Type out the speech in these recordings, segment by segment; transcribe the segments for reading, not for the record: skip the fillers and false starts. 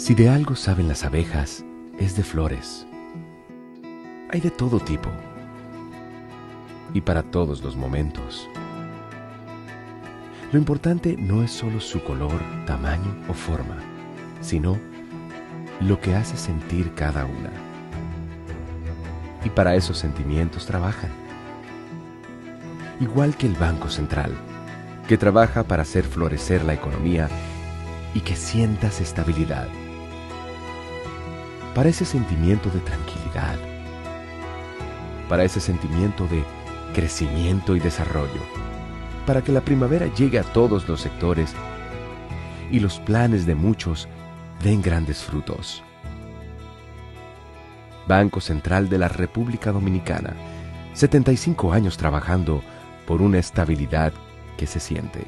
Si de algo saben las abejas, es de flores. Hay de todo tipo y para todos los momentos. Lo importante no es solo su color, tamaño o forma, sino lo que hace sentir cada una. Y para esos sentimientos trabajan. Igual que el Banco Central, que trabaja para hacer florecer la economía y que sientas estabilidad. Para ese sentimiento de tranquilidad. Para ese sentimiento de crecimiento y desarrollo. Para que la primavera llegue a todos los sectores y los planes de muchos den grandes frutos. Banco Central de la República Dominicana, 75 años trabajando por una estabilidad que se siente.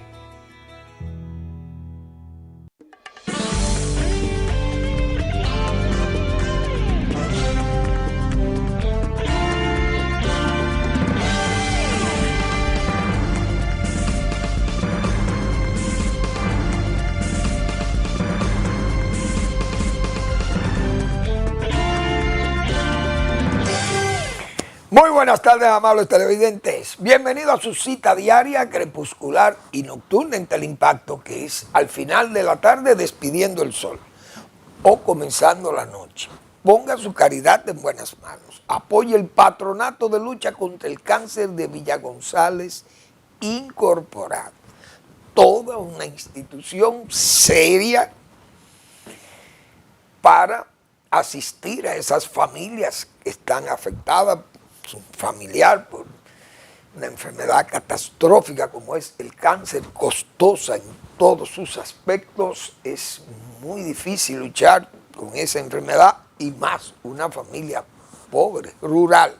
Muy buenas tardes, amables televidentes. Bienvenidos a su cita diaria, crepuscular y nocturna en Teleimpacto, que es al final de la tarde despidiendo el sol o comenzando la noche. Ponga su caridad en buenas manos. Apoye el Patronato de Lucha contra el Cáncer de Villa González Incorporado. Toda una institución seria para asistir a esas familias que están afectadas, su familiar, por una enfermedad catastrófica como es el cáncer, costosa en todos sus aspectos. Es muy difícil luchar con esa enfermedad y más una familia pobre, rural.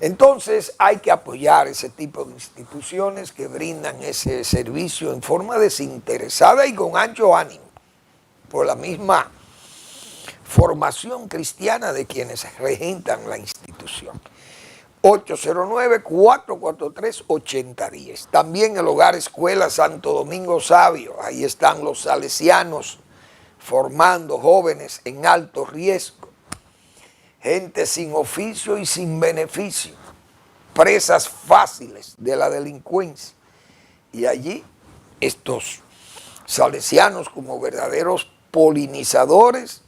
Entonces hay que apoyar ese tipo de instituciones que brindan ese servicio en forma desinteresada y con ancho ánimo, por la misma formación cristiana de quienes regentan la institución. 809-443-8010. También el Hogar Escuela Santo Domingo Sabio. Ahí están los salesianos formando jóvenes en alto riesgo. Gente sin oficio y sin beneficio. Presas fáciles de la delincuencia. Y allí estos salesianos, como verdaderos polinizadores,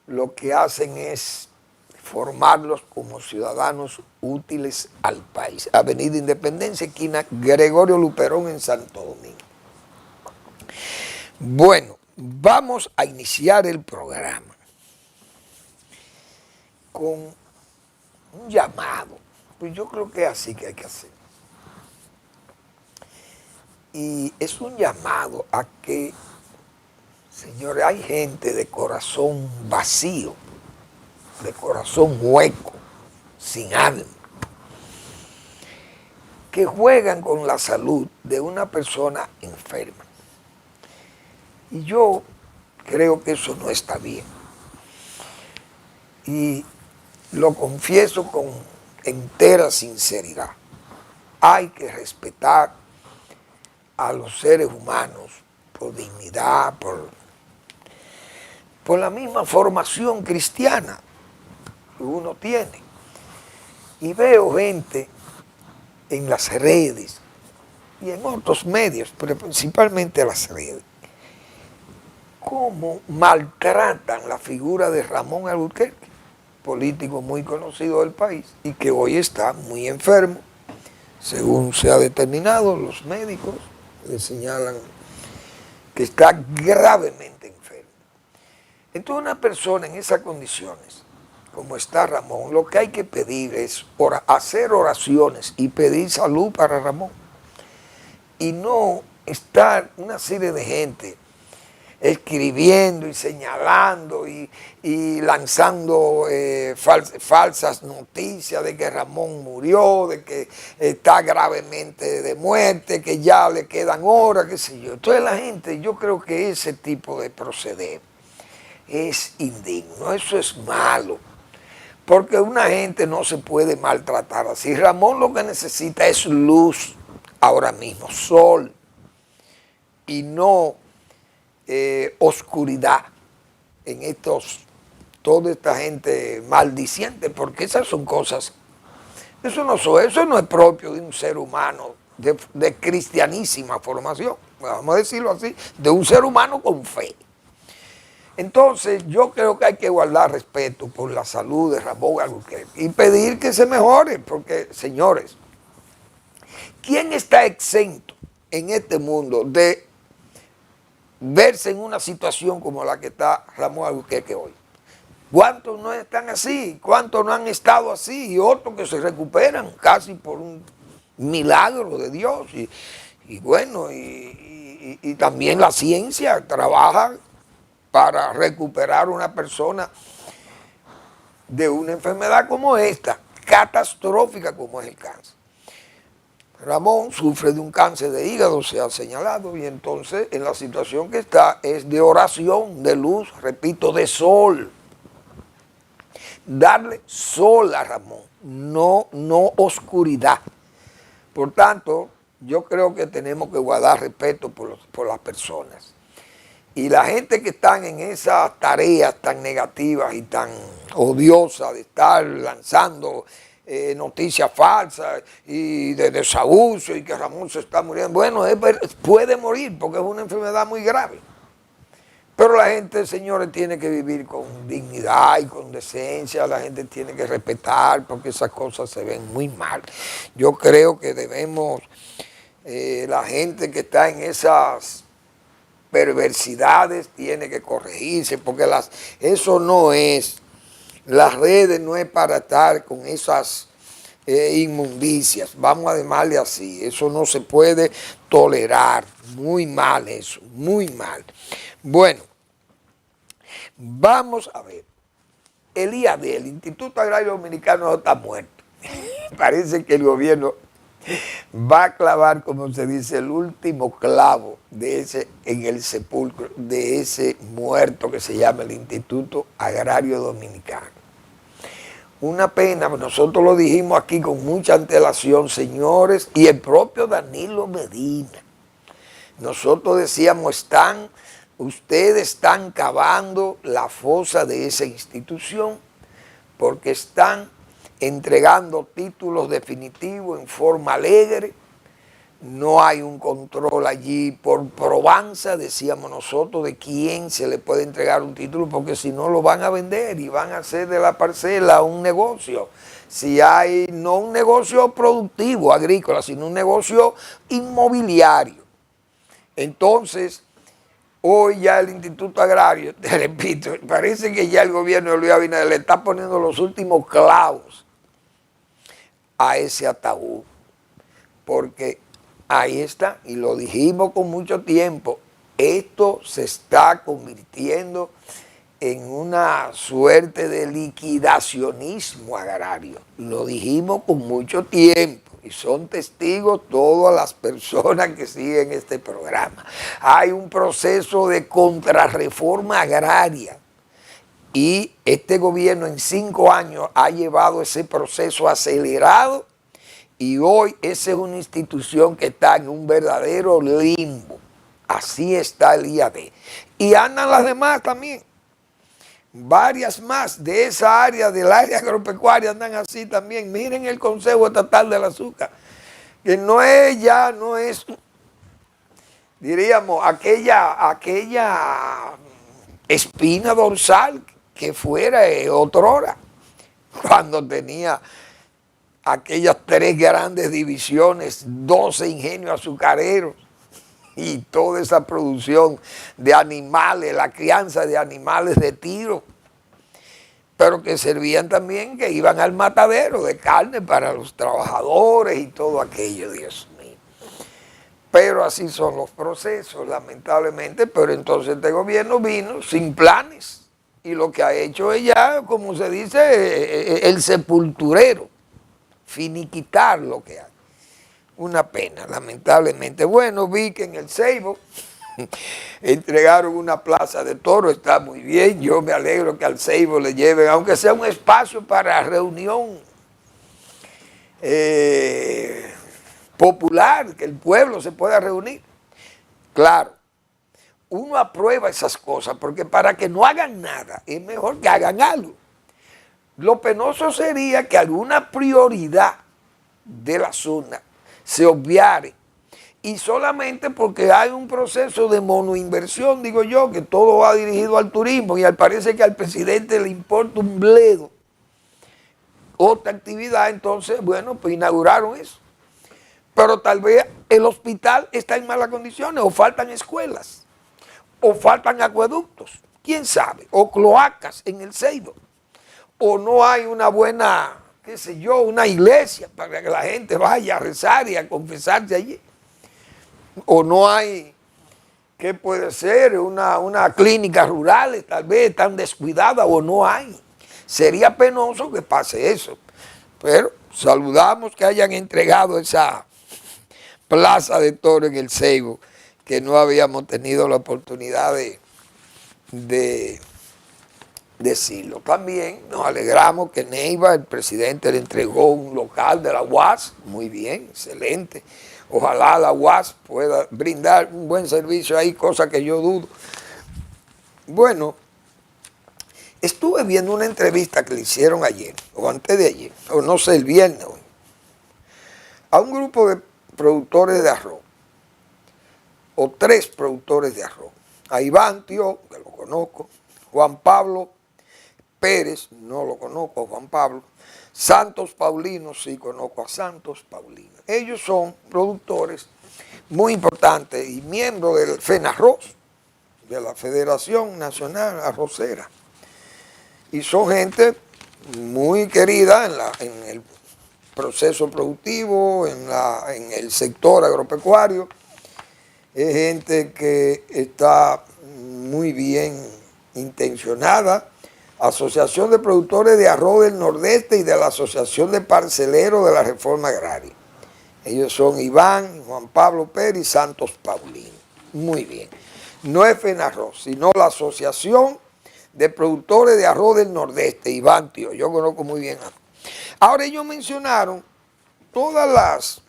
lo que hacen es formarlos como ciudadanos útiles al país. Avenida Independencia, esquina Gregorio Luperón en Santo Domingo. Bueno, vamos a iniciar el programa con un llamado. Pues yo creo que es así que hay que hacer. Y es un llamado a que, señores, hay gente de corazón vacío, de corazón hueco, sin alma, que juegan con la salud de una persona enferma. Y yo creo que eso no está bien. Y lo confieso con entera sinceridad. Hay que respetar a los seres humanos por dignidad, por la misma formación cristiana que uno tiene. Y veo gente en las redes y en otros medios, pero principalmente las redes, cómo maltratan la figura de Ramón Alburquerque, político muy conocido del país y que hoy está muy enfermo. Según se ha determinado, los médicos le señalan que está gravemente enfermo. Entonces una persona en esas condiciones, como está Ramón, lo que hay que pedir es hacer oraciones y pedir salud para Ramón. Y no estar una serie de gente escribiendo y señalando y lanzando falsas noticias de que Ramón murió, de que está gravemente de muerte, que ya le quedan horas, qué sé yo. Entonces la gente, yo creo que ese tipo de proceder es indigno, eso es malo. Porque una gente no se puede maltratar así. Ramón lo que necesita es luz ahora mismo, sol, y no oscuridad. en toda esta gente maldiciente, porque esas son cosas, eso no es propio de un ser humano de cristianísima formación, vamos a decirlo así, de un ser humano con fe. Entonces, yo creo que hay que guardar respeto por la salud de Ramón Albuquerque y pedir que se mejore, porque, señores, ¿quién está exento en este mundo de verse en una situación como la que está Ramón Albuquerque hoy? ¿Cuántos no están así? ¿Cuántos no han estado así? Y otros que se recuperan casi por un milagro de Dios. Y bueno, y también la ciencia trabaja para recuperar una persona de una enfermedad como esta, catastrófica como es el cáncer. Ramón sufre de un cáncer de hígado, se ha señalado, y entonces en la situación que está es de oración, de luz, repito, de sol. Darle sol a Ramón, no oscuridad. Por tanto, yo creo que tenemos que guardar respeto por las personas. Y la gente que están en esas tareas tan negativas y tan odiosas de estar lanzando noticias falsas y de desabuso y que Ramón se está muriendo, bueno, puede morir porque es una enfermedad muy grave. Pero la gente, señores, tiene que vivir con dignidad y con decencia, la gente tiene que respetar porque esas cosas se ven muy mal. Yo creo que debemos, la gente que está en esas perversidades tiene que corregirse, porque eso no es, las redes no es para estar con esas inmundicias, vamos a llamarle así, eso no se puede tolerar, muy mal eso, muy mal. Bueno, vamos a ver, el IAD, el Instituto Agrario Dominicano, no está muerto, parece que el gobierno va a clavar, como se dice, el último clavo en el sepulcro de ese muerto que se llama el Instituto Agrario Dominicano. Una pena, nosotros lo dijimos aquí con mucha antelación, señores, y el propio Danilo Medina. Nosotros decíamos, ustedes están cavando la fosa de esa institución porque están entregando títulos definitivos en forma alegre, no hay un control allí por probanza, decíamos nosotros, de quién se le puede entregar un título, porque si no lo van a vender y van a hacer de la parcela un negocio. Si hay, no un negocio productivo, agrícola, sino un negocio inmobiliario. Entonces, hoy ya el Instituto Agrario, te repito, parece que ya el gobierno de Luis Abinader le está poniendo los últimos clavos a ese ataúd, porque ahí está, y lo dijimos con mucho tiempo, esto se está convirtiendo en una suerte de liquidacionismo agrario. Lo dijimos con mucho tiempo y son testigos todas las personas que siguen este programa. Hay un proceso de contrarreforma agraria y este gobierno en 5 años ha llevado ese proceso acelerado y hoy esa es una institución que está en un verdadero limbo. Así está el IAD. Y andan las demás también. Varias más de esa área, del área agropecuaria, andan así también. Miren el Consejo Estatal del Azúcar, que no es, diríamos, aquella espina dorsal que fuera otrora, cuando tenía aquellas 3 grandes divisiones, 12 ingenios azucareros y toda esa producción de animales, la crianza de animales de tiro, pero que servían también, que iban al matadero de carne para los trabajadores y todo aquello, Dios mío. Pero así son los procesos, lamentablemente, pero entonces este gobierno vino sin planes y lo que ha hecho es ya, como se dice, el sepulturero, finiquitar lo que hay. Una pena, lamentablemente. Bueno, vi que en el Ceibo entregaron una plaza de toro, está muy bien. Yo me alegro que al Ceibo le lleven, aunque sea un espacio para reunión popular, que el pueblo se pueda reunir. Claro, uno aprueba esas cosas, porque para que no hagan nada, es mejor que hagan algo. Lo penoso sería que alguna prioridad de la zona se obviare, y solamente porque hay un proceso de monoinversión, digo yo, que todo va dirigido al turismo, y parece que al presidente le importa un bledo otra actividad, entonces, bueno, pues inauguraron eso. Pero tal vez el hospital está en malas condiciones, o faltan escuelas, o faltan acueductos, quién sabe, o cloacas en el Seibo, o no hay una buena, qué sé yo, una iglesia para que la gente vaya a rezar y a confesarse allí, o no hay, ¿qué puede ser? Una clínica rural, tal vez tan descuidada, o no hay. Sería penoso que pase eso, pero saludamos que hayan entregado esa plaza de toro en el Seibo, que no habíamos tenido la oportunidad de decirlo. También nos alegramos que Neiva, el presidente, le entregó un local de la UAS, muy bien, excelente. Ojalá la UAS pueda brindar un buen servicio ahí, cosa que yo dudo. Bueno, estuve viendo una entrevista que le hicieron ayer, o antes de ayer, o no sé, el viernes, a un grupo de productores de arroz, o 3 productores de arroz. A Iván Tío, que lo conozco, Juan Pablo Pérez, no lo conozco a Juan Pablo, Santos Paulino, sí conozco a Santos Paulino. Ellos son productores muy importantes y miembros del FENARROZ, de la Federación Nacional Arrocera. Y son gente muy querida en el proceso productivo, en el sector agropecuario. Es gente que está muy bien intencionada. Asociación de Productores de Arroz del Nordeste y de la Asociación de Parceleros de la Reforma Agraria. Ellos son Iván, Juan Pablo Pérez y Santos Paulino. Muy bien. No es FENARROZ, sino la Asociación de Productores de Arroz del Nordeste, Iván Tío. Yo conozco muy bien. Ahora ellos mencionaron todas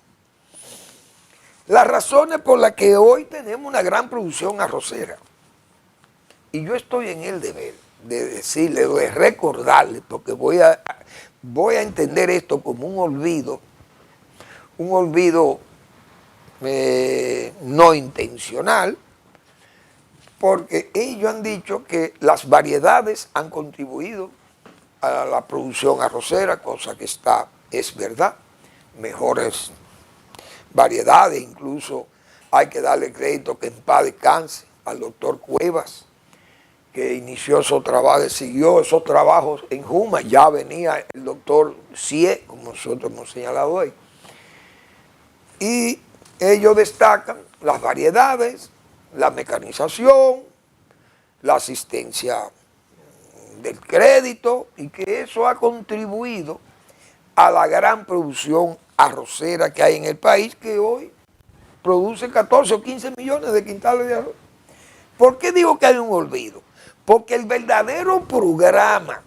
las razones por las que hoy tenemos una gran producción arrocera. Y yo estoy en el deber de decirle, de recordarle, porque voy a entender esto como un olvido no intencional, porque ellos han dicho que las variedades han contribuido a la producción arrocera, cosa que es verdad, mejores variedades, incluso hay que darle crédito que en paz descanse al doctor Cuevas, que inició esos trabajos, siguió esos trabajos en Juma, ya venía el doctor Cie, como nosotros hemos señalado hoy, y ellos destacan las variedades, la mecanización, la asistencia del crédito, y que eso ha contribuido a la gran producción arrocera que hay en el país, que hoy produce 14 o 15 millones de quintales de arroz. ¿Por qué digo que hay un olvido? Porque el verdadero programa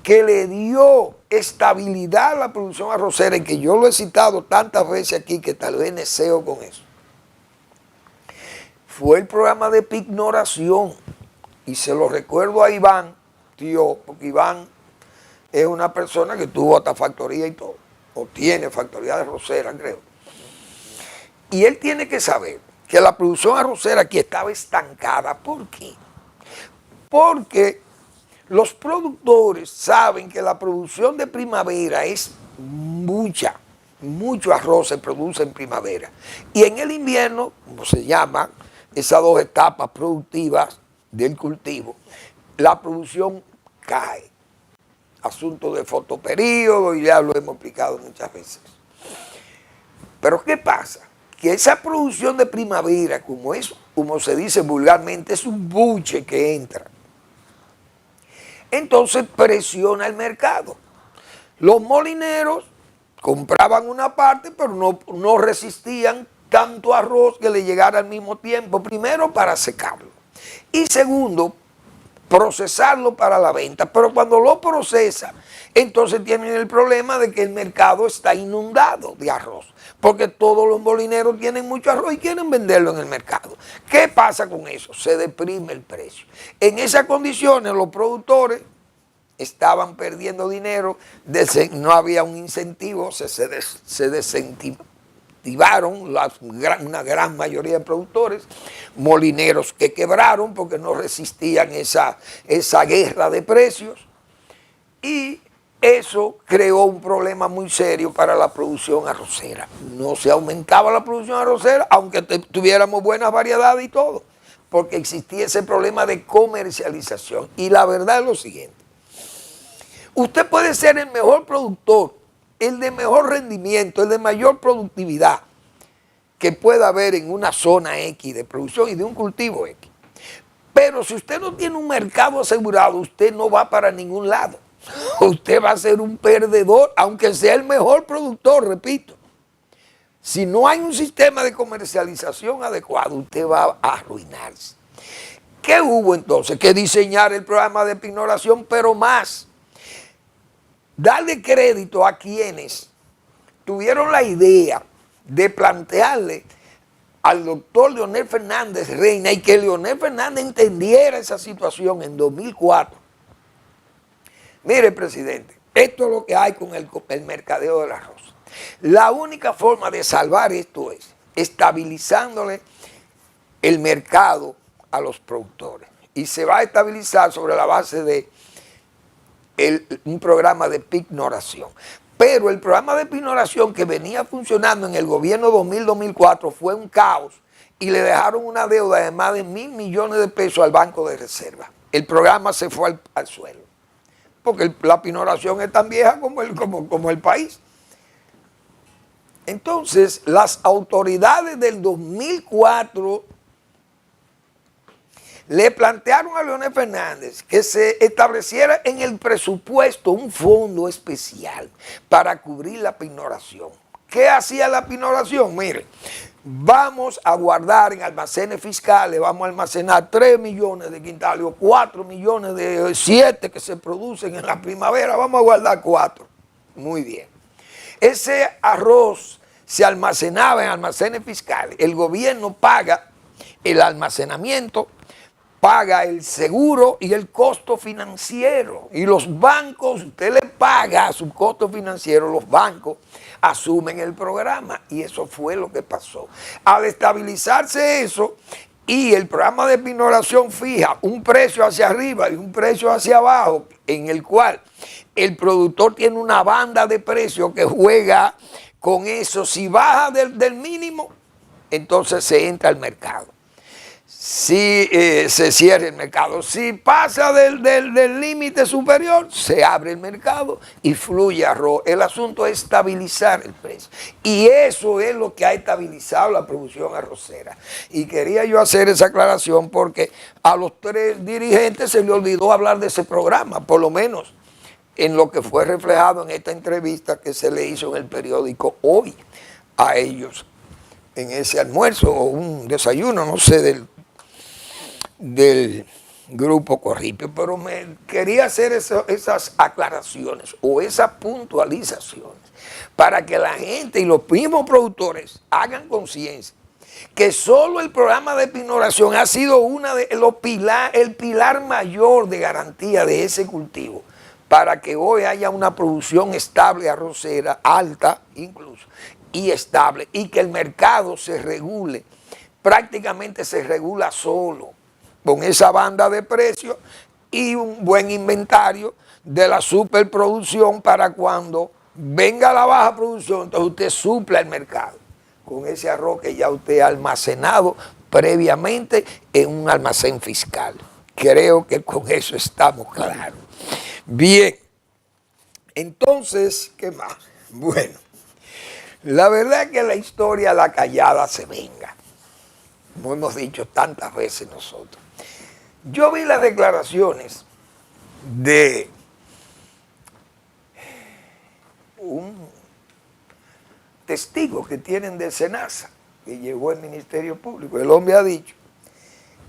que le dio estabilidad a la producción arrocera, y que yo lo he citado tantas veces aquí que tal vez neseo con eso, fue el programa de pignoración. Y se lo recuerdo a Iván Tío, porque Iván es una persona que tuvo hasta factoría y todo, o tiene factoría de arrocera, creo. Y él tiene que saber que la producción arrocera aquí estaba estancada. ¿Por qué? Porque los productores saben que la producción de primavera es mucho arroz se produce en primavera. Y en el invierno, como se llama, esas 2 etapas productivas del cultivo, la producción cae. Asunto de fotoperíodo, y ya lo hemos explicado muchas veces. Pero ¿qué pasa? Que esa producción de primavera, como se dice vulgarmente, es un buche que entra. Entonces presiona el mercado. Los molineros compraban una parte, pero no resistían tanto arroz que le llegara al mismo tiempo. Primero, para secarlo. Y segundo, procesarlo para la venta, pero cuando lo procesa, entonces tienen el problema de que el mercado está inundado de arroz, porque todos los molineros tienen mucho arroz y quieren venderlo en el mercado. ¿Qué pasa con eso? Se deprime el precio. En esas condiciones los productores estaban perdiendo dinero, no había un incentivo, se desactivaron una gran mayoría de productores, molineros que quebraron porque no resistían esa guerra de precios, y eso creó un problema muy serio para la producción arrocera. No se aumentaba la producción arrocera, aunque tuviéramos buenas variedades y todo, porque existía ese problema de comercialización. Y la verdad es lo siguiente: usted puede ser el mejor productor, el de mejor rendimiento, el de mayor productividad que pueda haber en una zona X de producción y de un cultivo X. Pero si usted no tiene un mercado asegurado, usted no va para ningún lado. Usted va a ser un perdedor, aunque sea el mejor productor, repito. Si no hay un sistema de comercialización adecuado, usted va a arruinarse. ¿Qué hubo entonces? Que diseñar el programa de pignoración, pero más, darle crédito a quienes tuvieron la idea de plantearle al doctor Leonel Fernández Reina, y que Leonel Fernández entendiera esa situación en 2004. Mire, presidente, esto es lo que hay con el mercadeo del arroz. La única forma de salvar esto es estabilizándole el mercado a los productores. Y se va a estabilizar sobre la base de un programa de pignoración. Pero el programa de pignoración que venía funcionando en el gobierno 2000-2004 fue un caos, y le dejaron una deuda de más de 1.000 millones de pesos al Banco de Reserva. El programa se fue al suelo, porque la pignoración es tan vieja como el país. Entonces, las autoridades del 2004 le plantearon a Leonel Fernández que se estableciera en el presupuesto un fondo especial para cubrir la pignoración. ¿Qué hacía la pignoración? Mire, vamos a guardar en almacenes fiscales, vamos a almacenar 3 millones de quintales o 4 millones de 7 que se producen en la primavera, vamos a guardar 4. Muy bien. Ese arroz se almacenaba en almacenes fiscales, el gobierno paga el almacenamiento, paga el seguro y el costo financiero. Y los bancos, usted le paga su costo financiero, los bancos asumen el programa. Y eso fue lo que pasó. Al estabilizarse eso y el programa de pignoración fija un precio hacia arriba y un precio hacia abajo, en el cual el productor tiene una banda de precios que juega con eso. Si baja del mínimo, entonces se entra al mercado. Si se cierra el mercado, si pasa del límite superior, se abre el mercado y fluye arroz. El asunto es estabilizar el precio. Y eso es lo que ha estabilizado la producción arrocera. Y quería yo hacer esa aclaración porque a los 3 dirigentes se le olvidó hablar de ese programa, por lo menos en lo que fue reflejado en esta entrevista que se le hizo en el periódico Hoy a ellos, en ese almuerzo o un desayuno, no sé, del grupo Corripio. Pero me quería hacer esas aclaraciones o esas puntualizaciones para que la gente y los mismos productores hagan conciencia que solo el programa de pignoración ha sido el pilar mayor de garantía de ese cultivo para que hoy haya una producción estable arrocera, alta incluso, y estable, y que el mercado se regule, prácticamente se regula solo, con esa banda de precios y un buen inventario de la superproducción para cuando venga la baja producción, entonces usted supla el mercado con ese arroz que ya usted ha almacenado previamente en un almacén fiscal. Creo que con eso estamos claros. Bien, entonces, ¿qué más? Bueno, la verdad es que la historia la callada se venga, como hemos dicho tantas veces nosotros. Yo vi las declaraciones de un testigo que tienen de SENASA, que llegó al Ministerio Público. El hombre ha dicho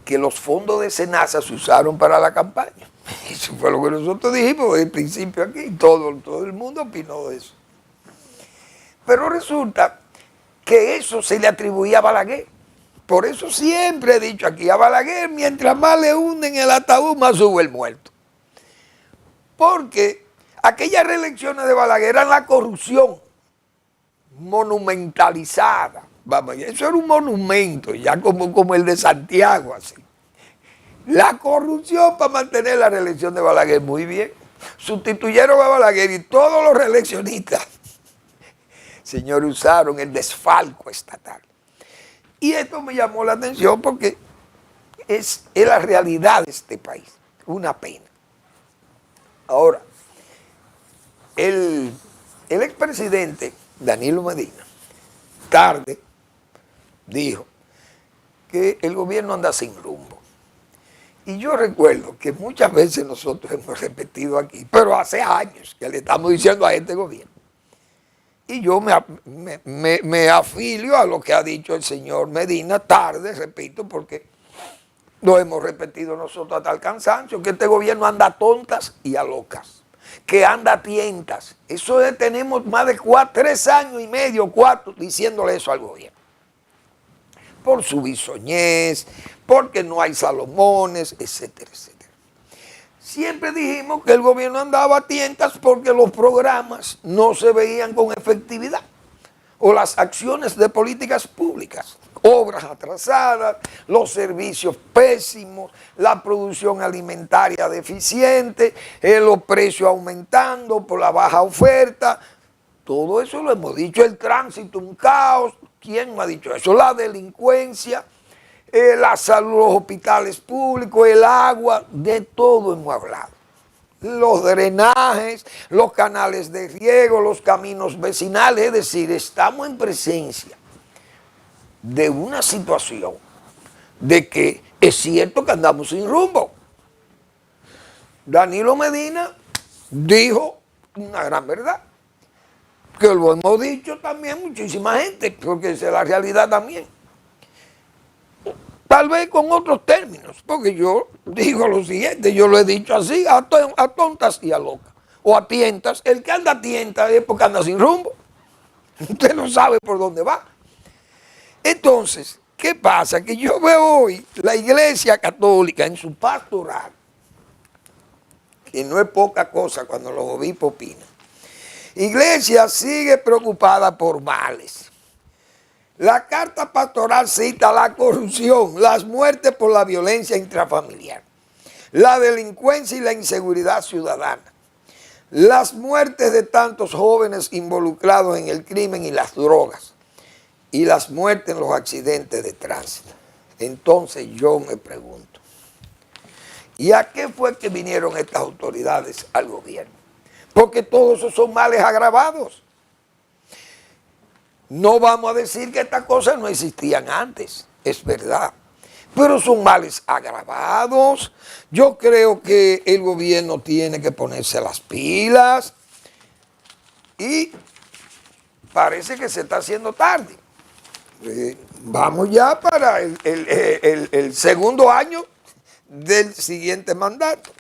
que los fondos de SENASA se usaron para la campaña. Eso fue lo que nosotros dijimos desde el principio aquí, todo el mundo opinó de eso. Pero resulta que eso se le atribuía a Balaguer. Por eso siempre he dicho aquí, a Balaguer, mientras más le hunden el ataúd, más sube el muerto. Porque aquellas reelecciones de Balaguer eran la corrupción monumentalizada. Vamos, eso era un monumento, ya como el de Santiago, así. La corrupción para mantener la reelección de Balaguer, muy bien. Sustituyeron a Balaguer y todos los reeleccionistas, señores, usaron el desfalco estatal. Y esto me llamó la atención porque es la realidad de este país. Una pena. Ahora, el expresidente Danilo Medina, tarde, dijo que el gobierno anda sin rumbo. Y yo recuerdo que muchas veces nosotros hemos repetido aquí, pero hace años que le estamos diciendo a este gobierno. Y yo me afilio a lo que ha dicho el señor Medina, tarde, repito, porque lo hemos repetido nosotros hasta el cansancio, que este gobierno anda a tontas y a locas, que anda a tientas. Eso tenemos más de 3 años y medio, 4, diciéndole eso al gobierno. Por su bisoñez, porque no hay Salomones, etcétera, etcétera. Siempre dijimos que el gobierno andaba a tientas porque los programas no se veían con efectividad, o las acciones de políticas públicas, obras atrasadas, los servicios pésimos, la producción alimentaria deficiente, los precios aumentando por la baja oferta. Todo eso lo hemos dicho, el tránsito, un caos. ¿Quién me ha dicho eso? La delincuencia, la salud, los hospitales públicos, el agua, de todo hemos hablado. Los drenajes, los canales de riego, los caminos vecinales, es decir, estamos en presencia de una situación de que es cierto que andamos sin rumbo. Danilo Medina dijo una gran verdad, que lo hemos dicho también muchísima gente, porque esa es la realidad también. Tal vez con otros términos, porque yo digo lo siguiente, yo lo he dicho así, a tontas y a locas, o a tientas. El que anda a tientas es porque anda sin rumbo. Usted no sabe por dónde va. Entonces, ¿qué pasa? Que yo veo hoy la Iglesia Católica en su pastoral, que no es poca cosa cuando los obispos opinan. Iglesia sigue preocupada por males. La carta pastoral cita la corrupción, las muertes por la violencia intrafamiliar, la delincuencia y la inseguridad ciudadana, las muertes de tantos jóvenes involucrados en el crimen y las drogas, y las muertes en los accidentes de tránsito. Entonces yo me pregunto, ¿y a qué fue que vinieron estas autoridades al gobierno? Porque todos esos son males agravados. No vamos a decir que estas cosas no existían antes, es verdad, pero son males agravados. Yo creo que el gobierno tiene que ponerse las pilas y parece que se está haciendo tarde. Vamos ya para el segundo año del siguiente mandato.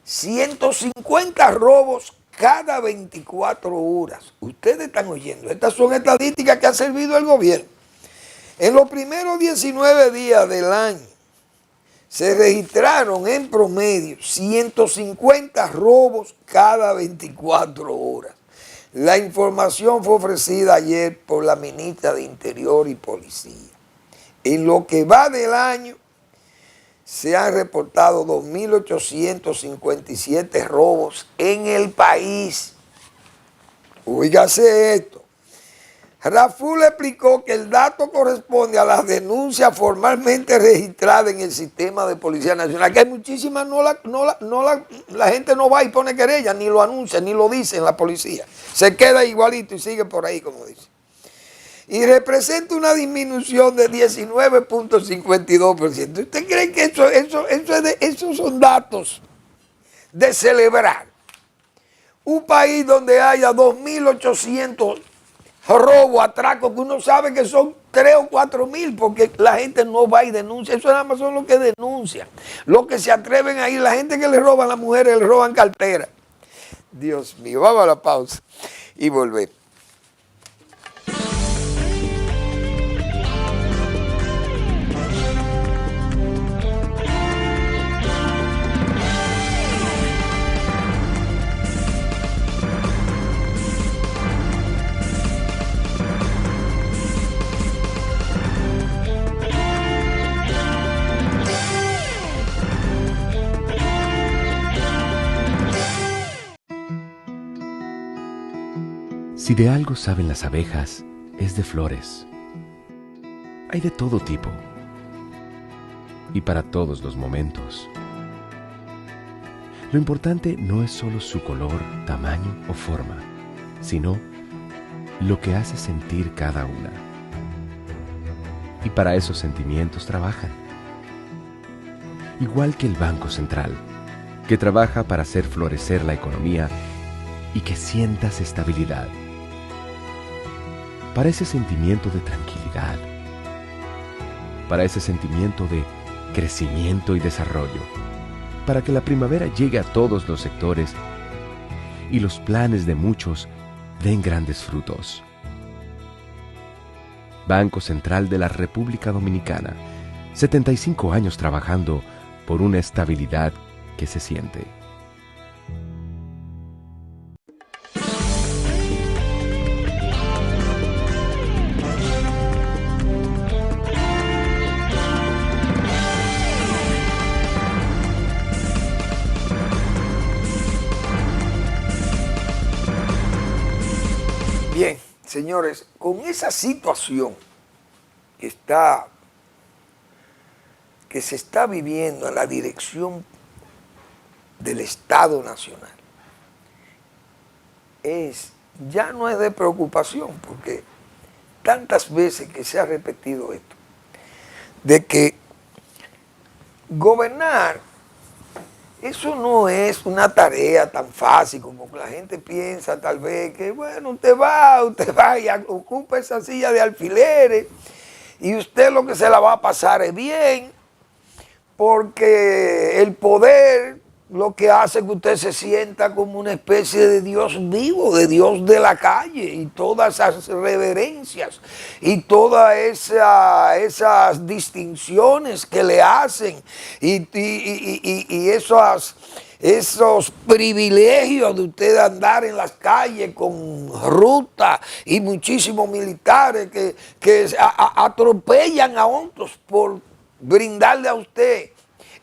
150 robos cada 24 horas. Ustedes están oyendo, estas son estadísticas que ha servido el gobierno. En los primeros 19 días del año se registraron en promedio 150 robos cada 24 horas. La información fue ofrecida ayer por la ministra de Interior y Policía. En lo que va del año, se han reportado 2.857 robos en el país. Óigase esto. Raful explicó que el dato corresponde a las denuncias formalmente registradas en el sistema de Policía Nacional, que hay muchísimas, la gente no va y pone querella, ni lo anuncia, ni lo dice en la policía. Se queda igualito y sigue por ahí, como dice. Y representa una disminución de 19.52%. ¿Usted cree que esos son datos de celebrar? Un país donde haya 2.800 robos, atracos, que uno sabe que son 3 o 4 mil, porque la gente no va y denuncia. Eso nada más son los que denuncian. Los que se atreven a ir, la gente que le roban a las mujeres, le roban cartera. Dios mío, vamos a la pausa y volvemos. Si de algo saben las abejas, es de flores. Hay de todo tipo y para todos los momentos. Lo importante no es solo su color, tamaño o forma, sino lo que hace sentir cada una. Y para esos sentimientos trabajan. Igual que el Banco Central, que trabaja para hacer florecer la economía y que sientas estabilidad. Para ese sentimiento de tranquilidad, para ese sentimiento de crecimiento y desarrollo, para que la primavera llegue a todos los sectores y los planes de muchos den grandes frutos. Banco Central de la República Dominicana, 75 años trabajando por una estabilidad que se siente. Bien, señores, con esa situación que se está viviendo en la dirección del Estado Nacional, ya no es de preocupación, porque tantas veces que se ha repetido esto, de que gobernar, eso no es una tarea tan fácil como la gente piensa tal vez, que bueno, usted va y ocupa esa silla de alfileres y usted lo que se la va a pasar es bien, porque el poder lo que hace es que usted se sienta como una especie de Dios vivo, de Dios de la calle, y todas esas reverencias y todas esas distinciones que le hacen y esos privilegios de usted andar en las calles con ruta y muchísimos militares que atropellan a otros por brindarle a usted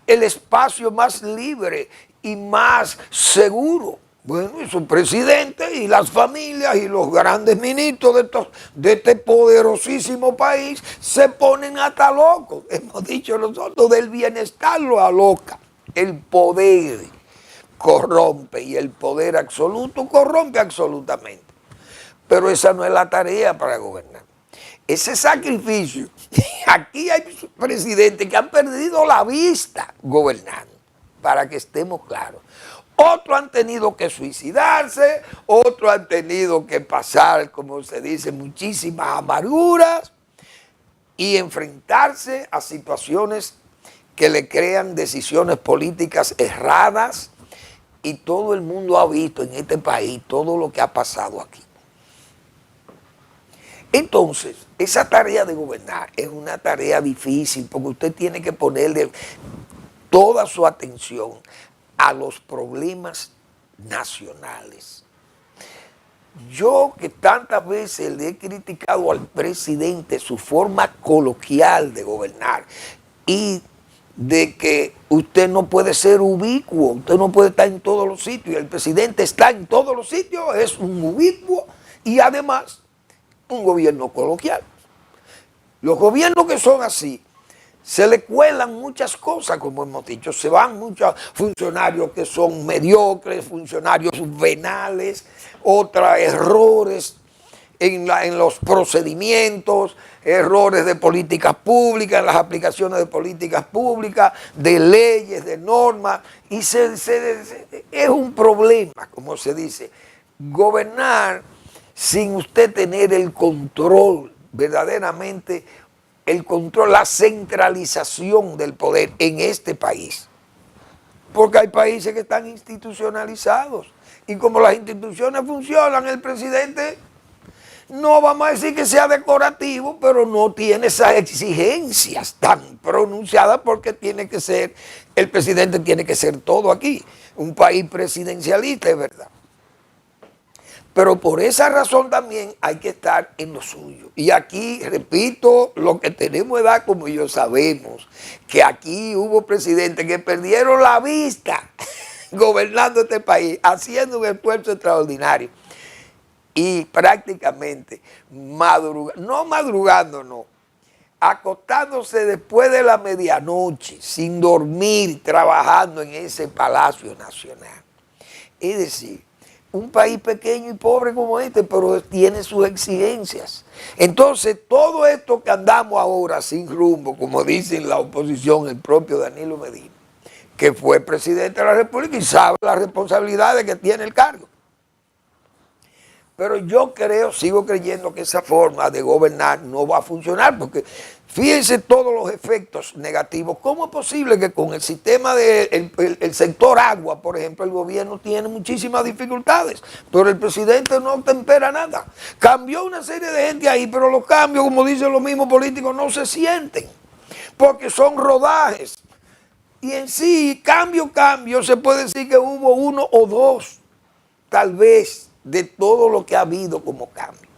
el espacio más libre y más seguro. Bueno, y su presidente y las familias y los grandes ministros de este poderosísimo país se ponen hasta locos. Hemos dicho nosotros, del bienestar lo aloca. El poder corrompe y el poder absoluto corrompe absolutamente. Pero esa no es la tarea para gobernar. Ese sacrificio, aquí hay presidentes que han perdido la vista gobernando, para que estemos claros. Otros han tenido que suicidarse, otros han tenido que pasar, como se dice, muchísimas amarguras y enfrentarse a situaciones que le crean decisiones políticas erradas, y todo el mundo ha visto en este país todo lo que ha pasado aquí. Entonces, esa tarea de gobernar es una tarea difícil, porque usted tiene que ponerle toda su atención a los problemas nacionales. Yo, que tantas veces le he criticado al presidente su forma coloquial de gobernar y de que usted no puede ser ubicuo, usted no puede estar en todos los sitios, y el presidente está en todos los sitios, es un ubicuo y además un gobierno coloquial. Los gobiernos que son así, se le cuelan muchas cosas, como hemos dicho, se van muchos funcionarios que son mediocres, funcionarios venales, otros errores en los procedimientos, errores de políticas públicas, en las aplicaciones de políticas públicas, de leyes, de normas, y es un problema, como se dice, gobernar sin usted tener el control verdaderamente el control, la centralización del poder en este país. Porque hay países que están institucionalizados y como las instituciones funcionan, el presidente no vamos a decir que sea decorativo, pero no tiene esas exigencias tan pronunciadas porque tiene que ser, el presidente tiene que ser todo aquí. Un país presidencialista, es verdad. Pero por esa razón también hay que estar en lo suyo. Y aquí, repito, lo que tenemos edad como yo sabemos, que aquí hubo presidentes que perdieron la vista gobernando este país, haciendo un esfuerzo extraordinario. Y prácticamente acostándose después de la medianoche, sin dormir, trabajando en ese Palacio Nacional. Es decir, un país pequeño y pobre como este, pero tiene sus exigencias. Entonces, todo esto que andamos ahora sin rumbo, como dicen la oposición, el propio Danilo Medina, que fue presidente de la República y sabe las responsabilidades que tiene el cargo. Pero yo sigo creyendo que esa forma de gobernar no va a funcionar, porque fíjense todos los efectos negativos. ¿Cómo es posible que con el sistema del sector agua, por ejemplo, el gobierno tiene muchísimas dificultades, pero el presidente no tempera nada? Cambió una serie de gente ahí, pero los cambios, como dicen los mismos políticos, no se sienten, porque son rodajes. Y en sí, cambio, se puede decir que hubo uno o dos, tal vez, de todo lo que ha habido como cambio.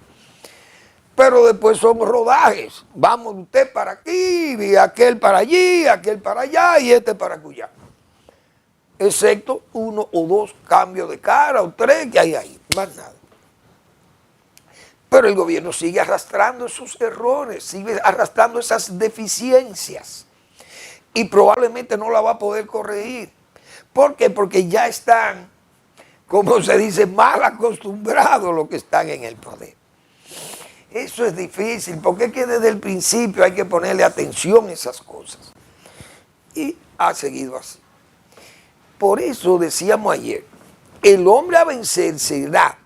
Pero después son rodajes. Vamos usted para aquí, y aquel para allí, aquel para allá y este para allá. Excepto uno o dos cambios de cara o tres que hay ahí, más nada. Pero el gobierno sigue arrastrando esos errores, sigue arrastrando esas deficiencias y probablemente no la va a poder corregir. ¿Por qué? Porque ya están, como se dice, mal acostumbrados los que están en el poder. Eso es difícil, porque es que desde el principio hay que ponerle atención a esas cosas. Y ha seguido así. Por eso decíamos ayer, el hombre a vencer será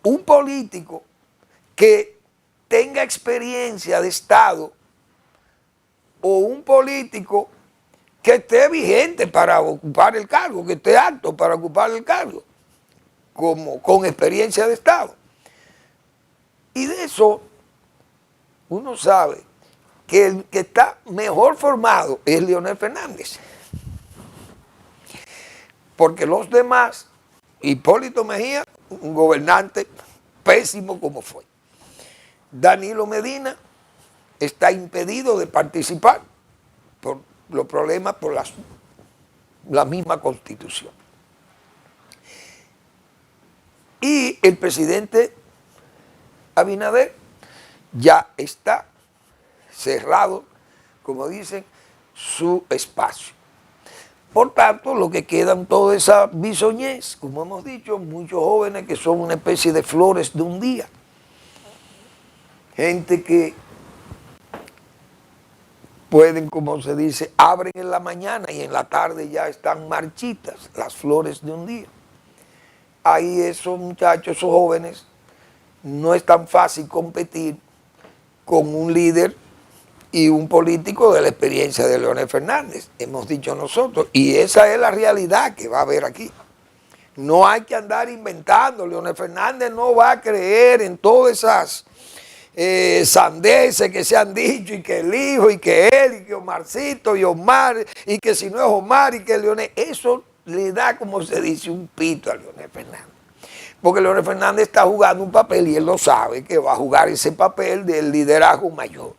un político que tenga experiencia de Estado o un político que esté vigente para ocupar el cargo, que esté apto para ocupar el cargo, con experiencia de Estado. Y de eso uno sabe que el que está mejor formado es Leonel Fernández. Porque los demás, Hipólito Mejía, un gobernante pésimo como fue. Danilo Medina está impedido de participar por los problemas, por la misma Constitución. Y el presidente Abinader ya está cerrado, como dicen, su espacio. Por tanto, lo que quedan toda esa bisoñez, como hemos dicho, muchos jóvenes que son una especie de flores de un día. Gente que pueden, como se dice, abren en la mañana y en la tarde ya están marchitas, las flores de un día. Ahí esos muchachos, esos jóvenes, no es tan fácil competir con un líder y un político de la experiencia de Leonel Fernández, hemos dicho nosotros, y esa es la realidad que va a haber aquí. No hay que andar inventando. Leonel Fernández no va a creer en todas esas sandeces que se han dicho, y que el hijo, y que él, y que Omarcito, y Omar, y que si no es Omar, y que Leonel, eso le da, como se dice, un pito a Leonel Fernández. Porque Leonel Fernández está jugando un papel, y él lo sabe, que va a jugar ese papel del liderazgo mayor.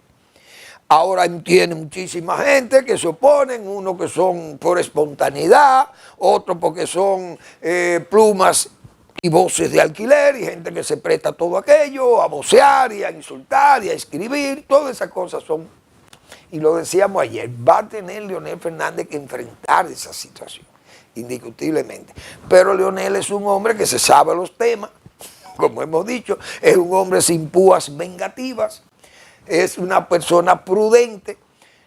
Ahora tiene muchísima gente que se oponen, unos que son por espontaneidad, otros porque son plumas y voces de alquiler, y gente que se presta a todo aquello, a vocear y a insultar y a escribir, todas esas cosas son, y lo decíamos ayer, va a tener Leonel Fernández que enfrentar esa situación, indiscutiblemente. Pero Leonel es un hombre que se sabe los temas, como hemos dicho, es un hombre sin púas vengativas, es una persona prudente,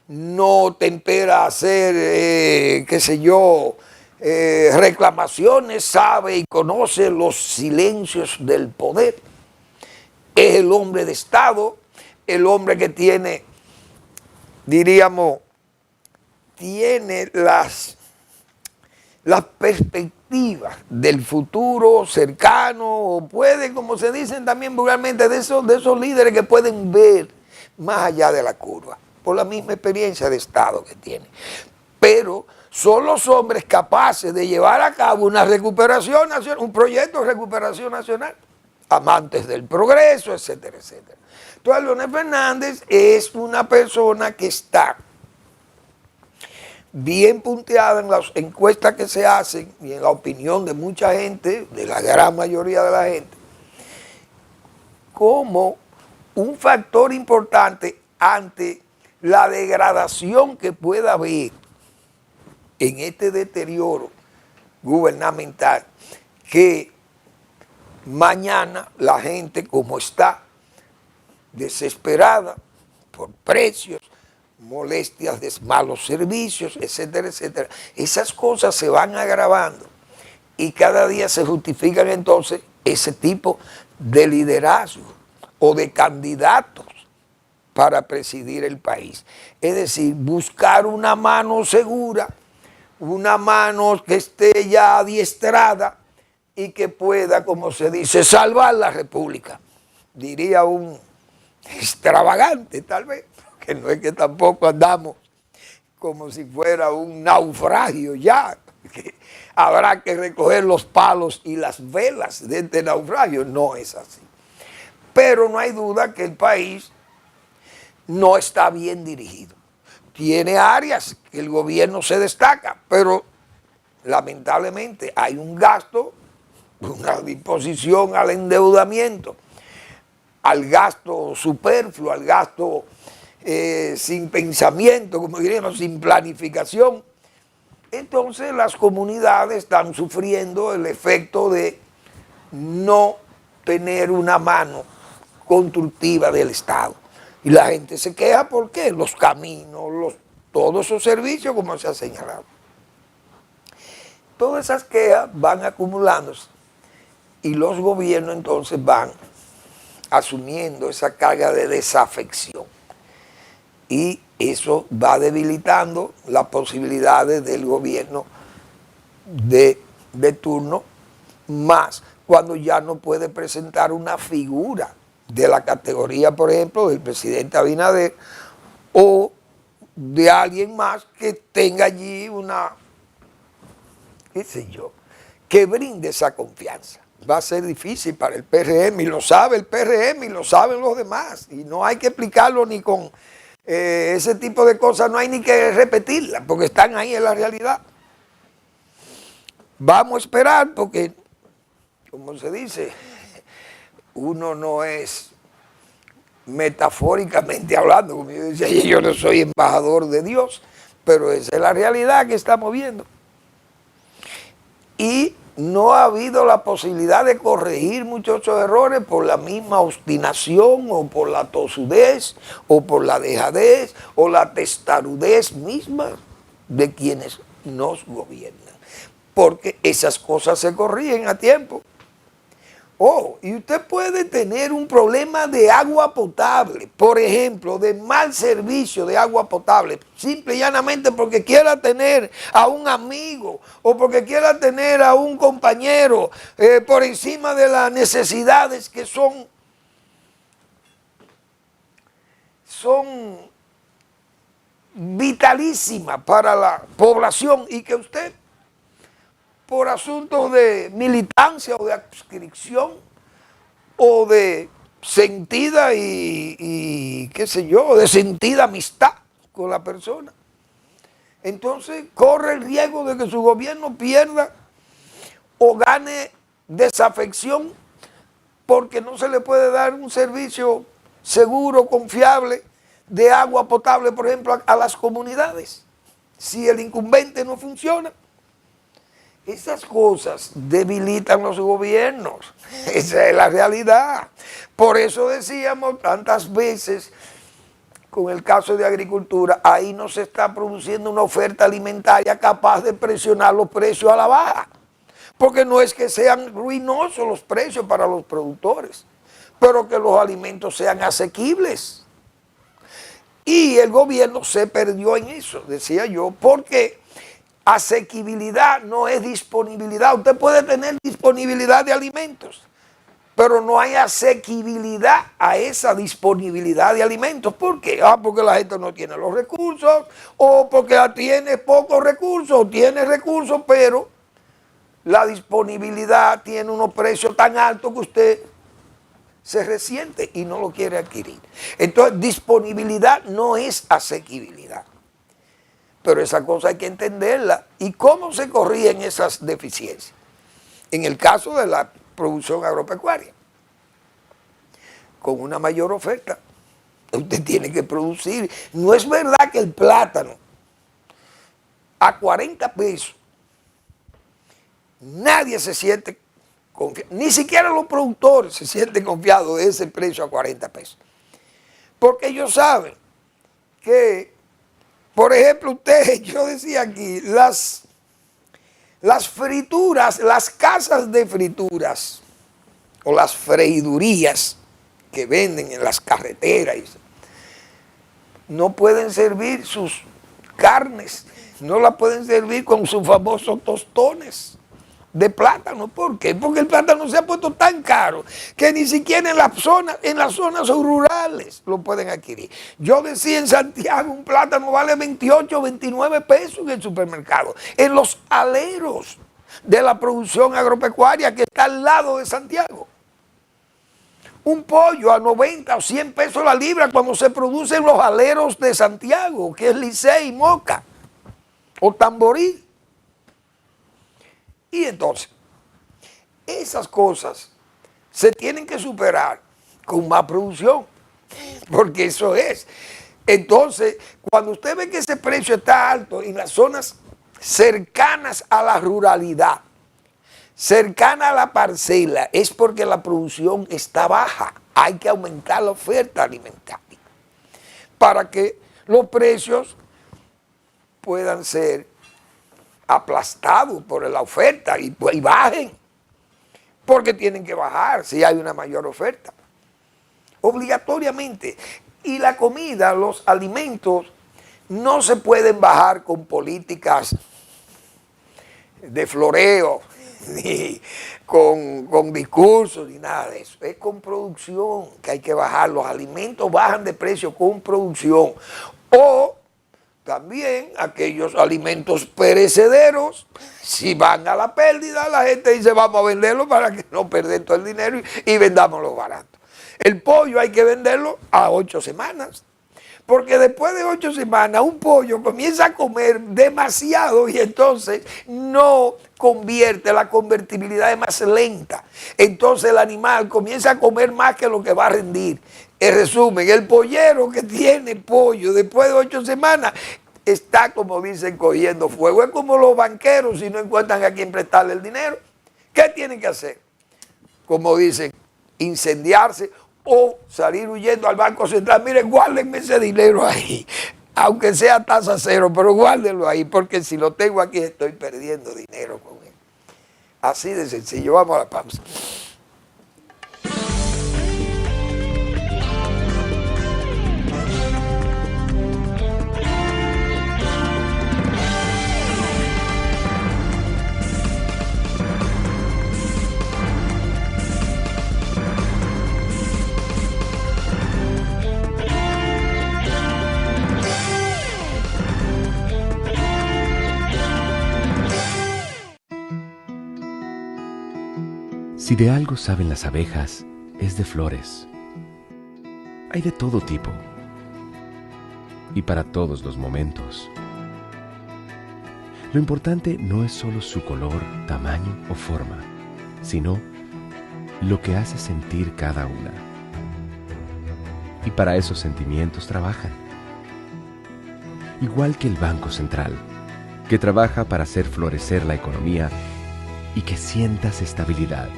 no tempera a hacer, qué sé yo, reclamaciones, sabe y conoce los silencios del poder. es el hombre de Estado, el hombre que tiene, diríamos, tiene las perspectivas del futuro cercano, o puede, como se dicen también vulgarmente, de esos líderes que pueden ver más allá de la curva, por la misma experiencia de Estado que tiene. Pero son los hombres capaces de llevar a cabo una recuperación nacional, un proyecto de recuperación nacional, amantes del progreso, etcétera, etcétera. Entonces, Leonel Fernández es una persona que está bien punteada en las encuestas que se hacen y en la opinión de mucha gente, de la gran mayoría de la gente, como un factor importante ante la degradación que pueda haber en este deterioro gubernamental, que mañana la gente, como está desesperada por precios, molestias de malos servicios, etcétera, etcétera, esas cosas se van agravando y cada día se justifican entonces ese tipo de liderazgo o de candidatos para presidir el país. Es decir, buscar una mano segura, una mano que esté ya adiestrada y que pueda, como se dice, salvar la República. Diría un extravagante tal vez, que no es que tampoco andamos como si fuera un naufragio ya, que habrá que recoger los palos y las velas de este naufragio, no es así. Pero no hay duda que el país no está bien dirigido. Tiene áreas que el gobierno se destaca, pero lamentablemente hay un gasto, una disposición al endeudamiento, al gasto superfluo, al gasto sin pensamiento, como diríamos, sin planificación. Entonces las comunidades están sufriendo el efecto de no tener una mano constructiva del Estado. Y la gente se queja porque los caminos, todos esos servicios, como se ha señalado. Todas esas quejas van acumulándose y los gobiernos entonces van asumiendo esa carga de desafección. Y eso va debilitando las posibilidades del gobierno de turno, más cuando ya no puede presentar una figura de la categoría, por ejemplo, del presidente Abinader o de alguien más que tenga allí una, qué sé yo, que brinde esa confianza. Va a ser difícil para el PRM y lo sabe el PRM y lo saben los demás y no hay que explicarlo ni con ese tipo de cosas, no hay ni que repetirlas porque están ahí en la realidad. Vamos a esperar porque, como se dice, uno no es, metafóricamente hablando, como yo decía, yo no soy embajador de Dios, pero esa es la realidad que estamos viendo. Y no ha habido la posibilidad de corregir muchos errores por la misma obstinación o por la tosudez o por la dejadez o la testarudez misma de quienes nos gobiernan. Porque esas cosas se corrigen a tiempo. Oh, y usted puede tener un problema de agua potable, por ejemplo, de mal servicio de agua potable, simple y llanamente porque quiera tener a un amigo o porque quiera tener a un compañero por encima de las necesidades que son vitalísimas para la población y que usted, por asuntos de militancia o de adscripción o de sentida y qué sé yo, de sentida amistad con la persona, entonces corre el riesgo de que su gobierno pierda o gane desafección porque no se le puede dar un servicio seguro, confiable de agua potable, por ejemplo, a las comunidades, si el incumbente no funciona. Esas cosas debilitan los gobiernos, esa es la realidad. Por eso decíamos tantas veces, con el caso de agricultura, ahí no se está produciendo una oferta alimentaria capaz de presionar los precios a la baja, porque no es que sean ruinosos los precios para los productores, pero que los alimentos sean asequibles. Y el gobierno se perdió en eso, decía yo, porque asequibilidad no es disponibilidad. Usted puede tener disponibilidad de alimentos, pero no hay asequibilidad a esa disponibilidad de alimentos. ¿Por qué? Porque la gente no tiene los recursos, o porque tiene pocos recursos, o tiene recursos, pero la disponibilidad tiene unos precios tan altos que usted se resiente y no lo quiere adquirir. Entonces, disponibilidad no es asequibilidad. Pero esa cosa hay que entenderla. ¿Y cómo se corrigen esas deficiencias? En el caso de la producción agropecuaria, con una mayor oferta, usted tiene que producir. No es verdad que el plátano a 40 pesos, nadie se siente confiado, ni siquiera los productores se sienten confiados de ese precio a 40 pesos. Porque ellos saben que, por ejemplo, yo decía aquí, las frituras, las casas de frituras o las freidurías que venden en las carreteras, no pueden servir sus carnes, no las pueden servir con sus famosos tostones de plátano. ¿Por qué? Porque el plátano se ha puesto tan caro que ni siquiera en las zonas rurales lo pueden adquirir. Yo decía, en Santiago un plátano vale 28 o 29 pesos en el supermercado. En los aleros de la producción agropecuaria que está al lado de Santiago. Un pollo a 90 o 100 pesos la libra cuando se produce en los aleros de Santiago, que es Licey, Moca o Tamboril. Y entonces, esas cosas se tienen que superar con más producción, porque eso es. Entonces, cuando usted ve que ese precio está alto en las zonas cercanas a la ruralidad, cercana a la parcela, es porque la producción está baja. Hay que aumentar la oferta alimentaria para que los precios puedan ser aplastados por la oferta y bajen, porque tienen que bajar si hay una mayor oferta, obligatoriamente. Y la comida, los alimentos, no se pueden bajar con políticas de floreo, ni con discursos, ni nada de eso. Es con producción que hay que bajar. Los alimentos bajan de precio con producción. O también aquellos alimentos perecederos, si van a la pérdida, la gente dice vamos a venderlo para que no perder todo el dinero y vendámoslo barato. El pollo hay que venderlo a 8 semanas, porque después de 8 semanas un pollo comienza a comer demasiado y entonces no convierte, la convertibilidad es más lenta. Entonces el animal comienza a comer más que lo que va a rendir. En resumen, el pollero que tiene pollo después de 8 semanas está, como dicen, cogiendo fuego. Es como los banqueros si no encuentran a quien prestarle el dinero. ¿Qué tienen que hacer? Como dicen, incendiarse o salir huyendo al Banco Central. Miren, guárdenme ese dinero ahí, aunque sea tasa cero, pero guárdenlo ahí, porque si lo tengo aquí estoy perdiendo dinero con él. Así de sencillo. Vamos a la pausa. Si de algo saben las abejas, es de flores. Hay de todo tipo y para todos los momentos. Lo importante no es solo su color, tamaño o forma, sino lo que hace sentir cada una. Y para esos sentimientos trabajan. Igual que el Banco Central, que trabaja para hacer florecer la economía y que sientas estabilidad.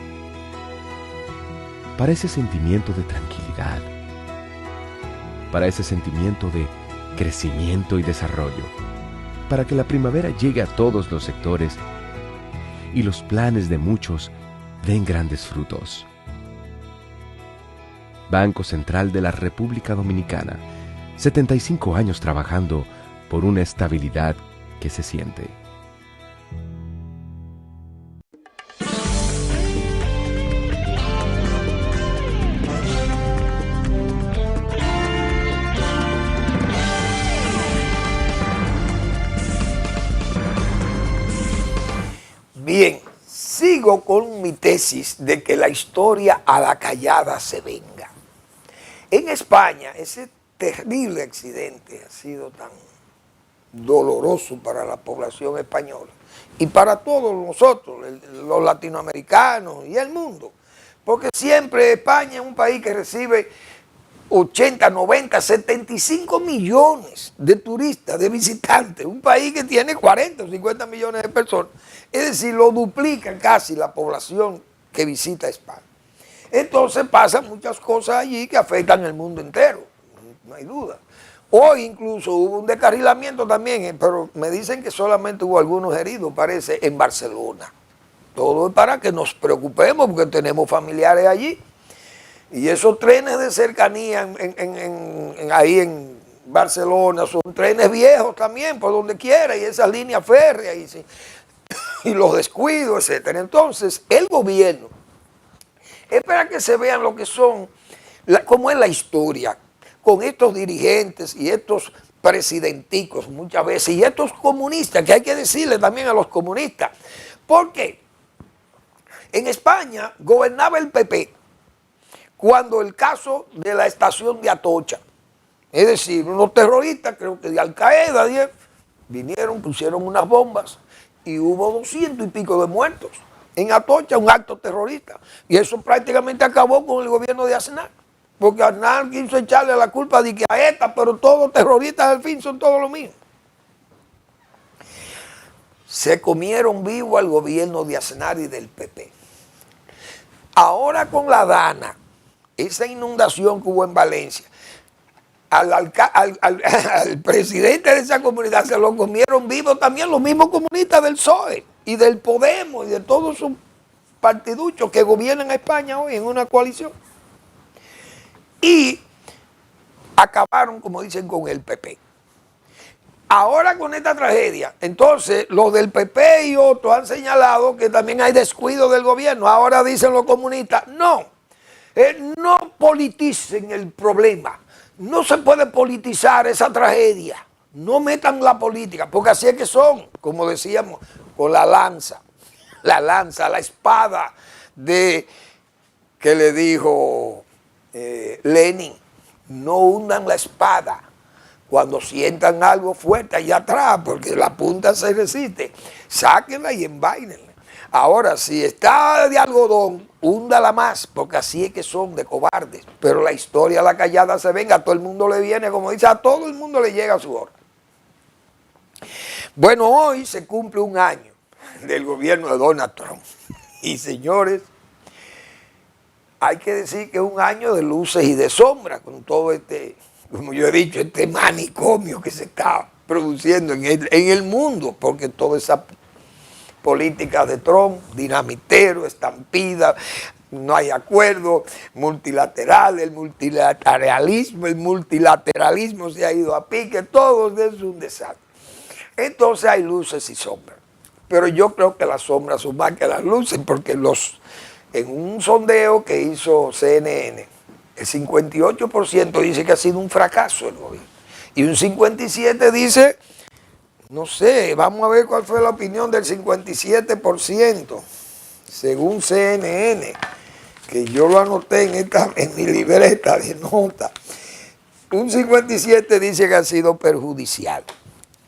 Para ese sentimiento de tranquilidad, para ese sentimiento de crecimiento y desarrollo, para que la primavera llegue a todos los sectores y los planes de muchos den grandes frutos. Banco Central de la República Dominicana. 75 años trabajando por una estabilidad que se siente. Bien, sigo con mi tesis de que la historia a la callada se venga. En España, ese terrible accidente ha sido tan doloroso para la población española y para todos nosotros, los latinoamericanos y el mundo, porque siempre España es un país que recibe 80, 90, 75 millones de turistas, de visitantes, un país que tiene 40 o 50 millones de personas, es decir, lo duplica casi la población que visita España. Entonces pasan muchas cosas allí que afectan el mundo entero, no hay duda. Hoy incluso hubo un descarrilamiento también, pero me dicen que solamente hubo algunos heridos, parece, en Barcelona. Todo es para que nos preocupemos porque tenemos familiares allí. Y esos trenes de cercanía ahí en Barcelona son trenes viejos también, por donde quiera, y esas líneas férreas, y los descuidos, etc. Entonces, el gobierno es para que se vean lo que son, cómo es la historia, con estos dirigentes y estos presidenticos muchas veces, y estos comunistas, que hay que decirle también a los comunistas. ¿Por qué? En España gobernaba el PP, cuando el caso de la estación de Atocha, es decir, unos terroristas, creo que de Al Qaeda, vinieron, pusieron unas bombas y hubo 200 y pico de muertos en Atocha, un acto terrorista. Y eso prácticamente acabó con el gobierno de Aznar, porque Aznar quiso echarle la culpa de que a ETA, pero todos terroristas al fin son todos lo mismo. Se comieron vivo al gobierno de Aznar y del PP. Ahora con la Dana, esa inundación que hubo en Valencia, al presidente de esa comunidad se lo comieron vivo también los mismos comunistas del PSOE y del Podemos y de todos sus partiduchos que gobiernan a España hoy en una coalición. Y acabaron, como dicen, con el PP. Ahora con esta tragedia, entonces los del PP y otros han señalado que también hay descuido del gobierno. Ahora dicen los comunistas, no politicen el problema, no se puede politizar esa tragedia, no metan la política, porque así es que son, como decíamos, con la lanza, la espada de que le dijo Lenin, no hundan la espada cuando sientan algo fuerte allá atrás, porque la punta se resiste, sáquenla y envaínenla. Ahora, si está de algodón, húndala más, porque así es que son de cobardes. Pero la historia a la callada se venga, a todo el mundo le viene, como dice, a todo el mundo le llega a su hora. Bueno, hoy se cumple un año del gobierno de Donald Trump. Y señores, hay que decir que es un año de luces y de sombras, con todo este, como yo he dicho, este manicomio que se está produciendo en el mundo, porque toda esa política de Trump, dinamitero, estampida, no hay acuerdo, multilateral, el multilateralismo se ha ido a pique, todo es un desastre. Entonces hay luces y sombras, pero yo creo que las sombras son más que las luces, porque en un sondeo que hizo CNN, el 58% dice que ha sido un fracaso el gobierno, y un 57% dice, no sé, vamos a ver cuál fue la opinión del 57%, según CNN, que yo lo anoté en mi libreta de notas. Un 57% dice que ha sido perjudicial.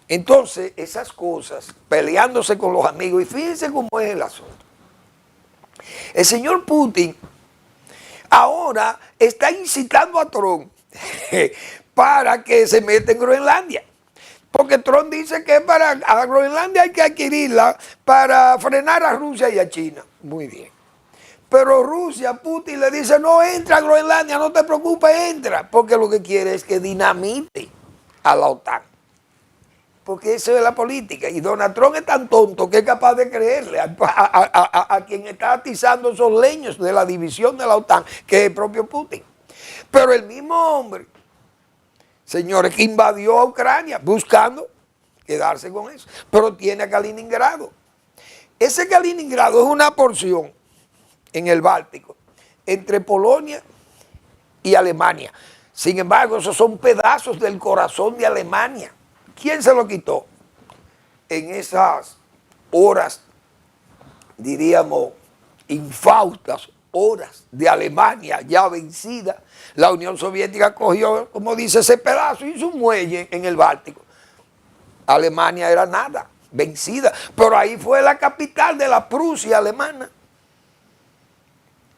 Entonces, esas cosas, peleándose con los amigos, y fíjense cómo es el asunto. El señor Putin ahora está incitando a Trump para que se meta en Groenlandia. Porque Trump dice que a Groenlandia hay que adquirirla para frenar a Rusia y a China. Muy bien. Pero Rusia, Putin le dice, no entra a Groenlandia, no te preocupes, entra. Porque lo que quiere es que dinamite a la OTAN. Porque eso es la política. Y Donald Trump es tan tonto que es capaz de creerle a quien está atizando esos leños de la división de la OTAN, que es el propio Putin. Pero el mismo hombre, señores, que invadió a Ucrania buscando quedarse con eso, pero tiene a Kaliningrado. Ese Kaliningrado es una porción en el Báltico entre Polonia y Alemania. Sin embargo, esos son pedazos del corazón de Alemania. ¿Quién se lo quitó? En esas horas, diríamos, infaustas horas de Alemania ya vencida, la Unión Soviética cogió, como dice, ese pedazo y hizo un muelle en el Báltico. Alemania era nada, vencida, pero ahí fue la capital de la Prusia alemana.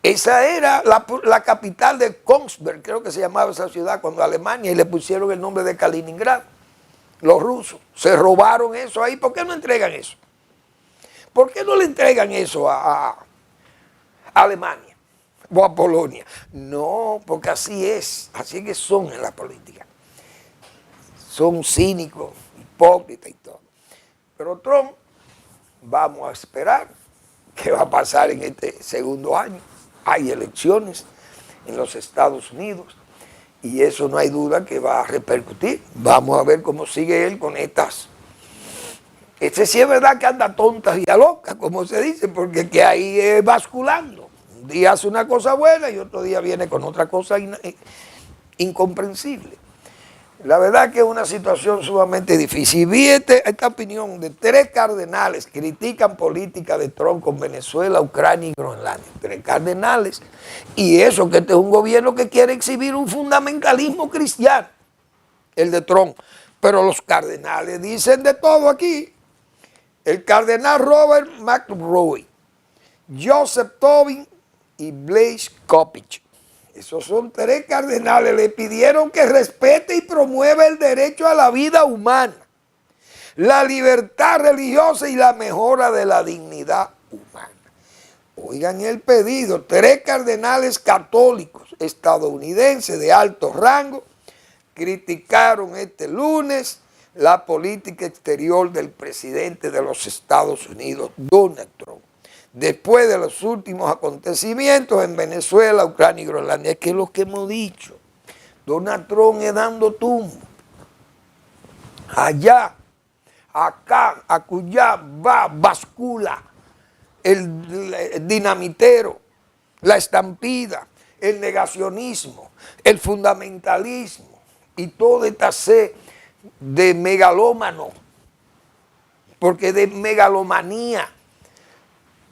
Esa era la capital de Königsberg, creo que se llamaba esa ciudad, cuando Alemania, y le pusieron el nombre de Kaliningrado. Los rusos se robaron eso ahí. ¿Por qué no entregan eso? ¿Por qué no le entregan eso a Alemania o a Polonia? No, porque así es que son en la política. Son cínicos, hipócritas y todo. Pero Trump, vamos a esperar qué va a pasar en este segundo año. Hay elecciones en los Estados Unidos y eso no hay duda que va a repercutir. Vamos a ver cómo sigue él con estas. Este sí es verdad que anda tonta y a loca, como se dice, porque que ahí es basculando. Un día hace una cosa buena y otro día viene con otra cosa incomprensible. La verdad que es una situación sumamente difícil. Vi esta opinión de 3 cardenales que critican política de Trump con Venezuela, Ucrania y Groenlandia. 3 cardenales. Y eso, que este es un gobierno que quiere exhibir un fundamentalismo cristiano, el de Trump. Pero los cardenales dicen de todo aquí. El cardenal Robert McElroy, Joseph Tobin y Blaise Kopich. Esos son 3 cardenales, le pidieron que respete y promueva el derecho a la vida humana, la libertad religiosa y la mejora de la dignidad humana. Oigan el pedido, 3 cardenales católicos estadounidenses de alto rango criticaron este lunes la política exterior del presidente de los Estados Unidos, Donald Trump, después de los últimos acontecimientos en Venezuela, Ucrania y Groenlandia. Es que es lo que hemos dicho. Donald Trump es dando tumbo. Allá, acá, acullá, va, bascula. El dinamitero, la estampida, el negacionismo, el fundamentalismo y toda esta sed de megalómano, porque de megalomanía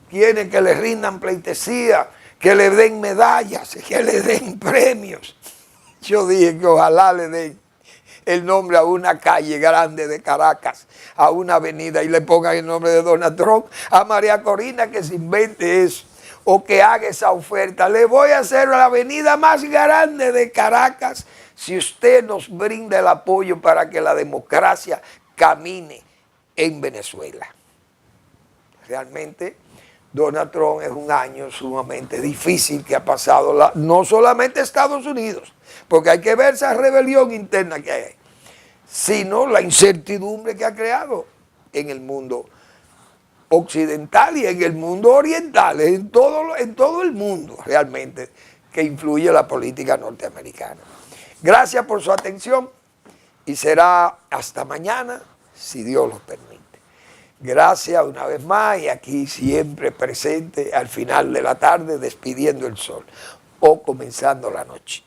quieren que le rindan pleitesía, que le den medallas, que le den premios. Yo dije que ojalá le den el nombre a una calle grande de Caracas, a una avenida, y le pongan el nombre de Donald Trump, a María Corina que se invente eso, o que haga esa oferta. Le voy a hacer la avenida más grande de Caracas si usted nos brinda el apoyo para que la democracia camine en Venezuela. Realmente Donald Trump es un año sumamente difícil que ha pasado, no solamente Estados Unidos, porque hay que ver esa rebelión interna que hay, sino la incertidumbre que ha creado en el mundo occidental y en el mundo oriental, en todo el mundo realmente que influye la política norteamericana. Gracias por su atención y será hasta mañana, si Dios lo permite. Gracias una vez más y aquí siempre presente al final de la tarde despidiendo el sol o comenzando la noche.